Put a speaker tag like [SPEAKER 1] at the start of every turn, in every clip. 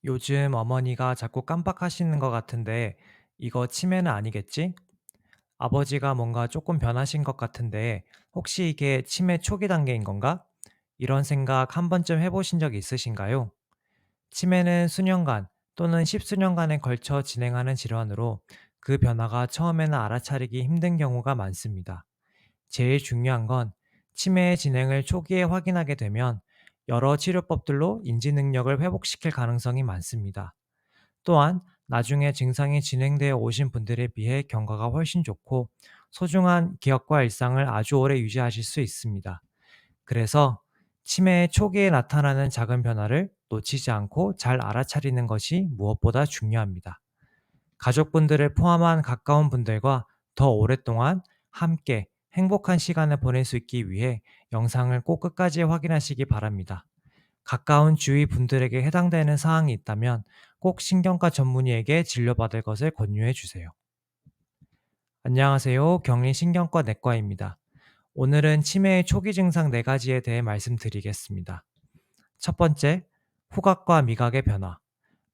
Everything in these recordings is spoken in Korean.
[SPEAKER 1] 요즘 어머니가 자꾸 깜빡하시는 것 같은데 이거 치매는 아니겠지? 아버지가 뭔가 조금 변하신 것 같은데 혹시 이게 치매 초기 단계인 건가? 이런 생각 한 번쯤 해보신 적 있으신가요? 치매는 수년간 또는 십수년간에 걸쳐 진행하는 질환으로 그 변화가 처음에는 알아차리기 힘든 경우가 많습니다. 제일 중요한 건 치매의 진행을 초기에 확인하게 되면 여러 치료법들로 인지 능력을 회복시킬 가능성이 많습니다. 또한 나중에 증상이 진행되어 오신 분들에 비해 경과가 훨씬 좋고 소중한 기억과 일상을 아주 오래 유지하실 수 있습니다. 그래서 치매의 초기에 나타나는 작은 변화를 놓치지 않고 잘 알아차리는 것이 무엇보다 중요합니다. 가족분들을 포함한 가까운 분들과 더 오랫동안 함께 행복한 시간을 보낼 수 있기 위해 영상을 꼭 끝까지 확인하시기 바랍니다. 가까운 주위 분들에게 해당되는 사항이 있다면 꼭 신경과 전문의에게 진료받을 것을 권유해 주세요. 안녕하세요. 격리신경과 내과입니다. 오늘은 치매의 초기 증상 4가지에 대해 말씀드리겠습니다. 첫 번째, 후각과 미각의 변화.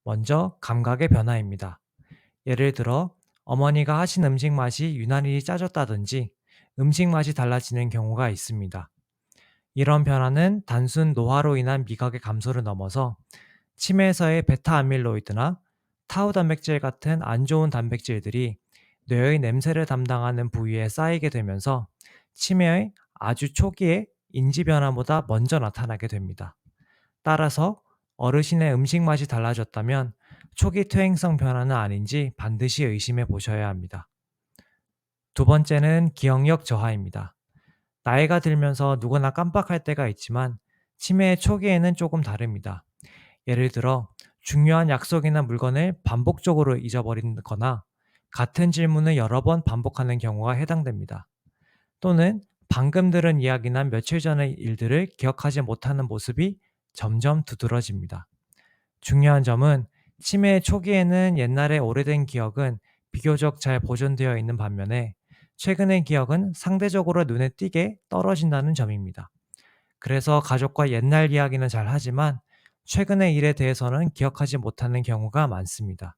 [SPEAKER 1] 먼저 감각의 변화입니다. 예를 들어 어머니가 하신 음식 맛이 유난히 짜졌다든지 음식 맛이 달라지는 경우가 있습니다. 이런 변화는 단순 노화로 인한 미각의 감소를 넘어서 치매에서의 베타 아밀로이드나 타우 단백질 같은 안 좋은 단백질들이 뇌의 냄새를 담당하는 부위에 쌓이게 되면서 치매의 아주 초기에 인지 변화보다 먼저 나타나게 됩니다. 따라서 어르신의 음식 맛이 달라졌다면 초기 퇴행성 변화는 아닌지 반드시 의심해 보셔야 합니다. 두 번째는 기억력 저하입니다. 나이가 들면서 누구나 깜빡할 때가 있지만 치매의 초기에는 조금 다릅니다. 예를 들어 중요한 약속이나 물건을 반복적으로 잊어버리거나 같은 질문을 여러 번 반복하는 경우가 해당됩니다. 또는 방금 들은 이야기나 며칠 전의 일들을 기억하지 못하는 모습이 점점 두드러집니다. 중요한 점은 치매 초기에는 옛날의 오래된 기억은 비교적 잘 보존되어 있는 반면에 최근의 기억은 상대적으로 눈에 띄게 떨어진다는 점입니다. 그래서 가족과 옛날 이야기는 잘 하지만 최근의 일에 대해서는 기억하지 못하는 경우가 많습니다.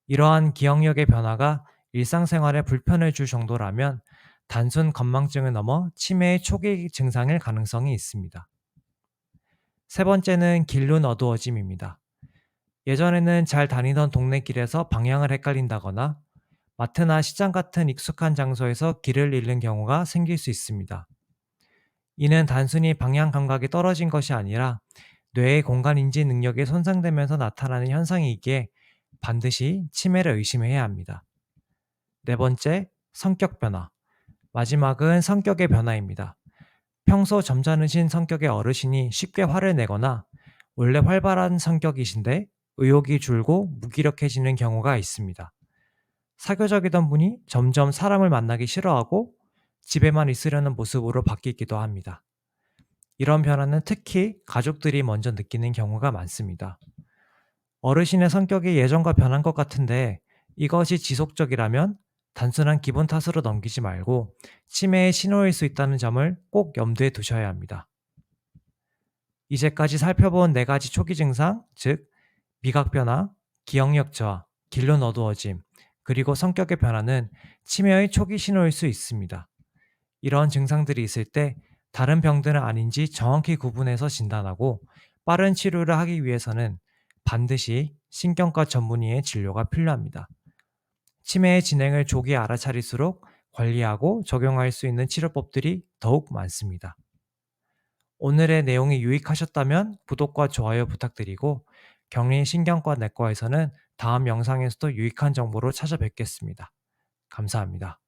[SPEAKER 1] 이러한 기억력의 변화가 일상생활에 불편을 줄 정도라면 단순 건망증을 넘어 치매의 초기 증상일 가능성이 있습니다. 세 번째는 길눈 어두워짐입니다. 예전에는 잘 다니던 동네 길에서 방향을 헷갈린다거나 마트나 시장 같은 익숙한 장소에서 길을 잃는 경우가 생길 수 있습니다. 이는 단순히 방향 감각이 떨어진 것이 아니라 뇌의 공간 인지 능력이 손상되면서 나타나는 현상이기에 반드시 치매를 의심해야 합니다. 네 번째, 성격 변화. 마지막은 성격의 변화입니다. 평소 점잖으신 성격의 어르신이 쉽게 화를 내거나 원래 활발한 성격이신데 의욕이 줄고 무기력해지는 경우가 있습니다. 사교적이던 분이 점점 사람을 만나기 싫어하고 집에만 있으려는 모습으로 바뀌기도 합니다. 이런 변화는 특히 가족들이 먼저 느끼는 경우가 많습니다. 어르신의 성격이 예전과 변한 것 같은데 이것이 지속적이라면 단순한 기분 탓으로 넘기지 말고 치매의 신호일 수 있다는 점을 꼭 염두에 두셔야 합니다. 이제까지 살펴본 4가지 초기 증상, 즉 미각 변화, 기억력 저하, 길눈 어두워짐, 그리고 성격의 변화는 치매의 초기 신호일 수 있습니다. 이런 증상들이 있을 때 다른 병들은 아닌지 정확히 구분해서 진단하고 빠른 치료를 하기 위해서는 반드시 신경과 전문의의 진료가 필요합니다. 치매의 진행을 조기에 알아차릴수록 관리하고 적용할 수 있는 치료법들이 더욱 많습니다. 오늘의 내용이 유익하셨다면 구독과 좋아요 부탁드리고 격리신경과 내과에서는 다음 영상에서도 유익한 정보로 찾아뵙겠습니다. 감사합니다.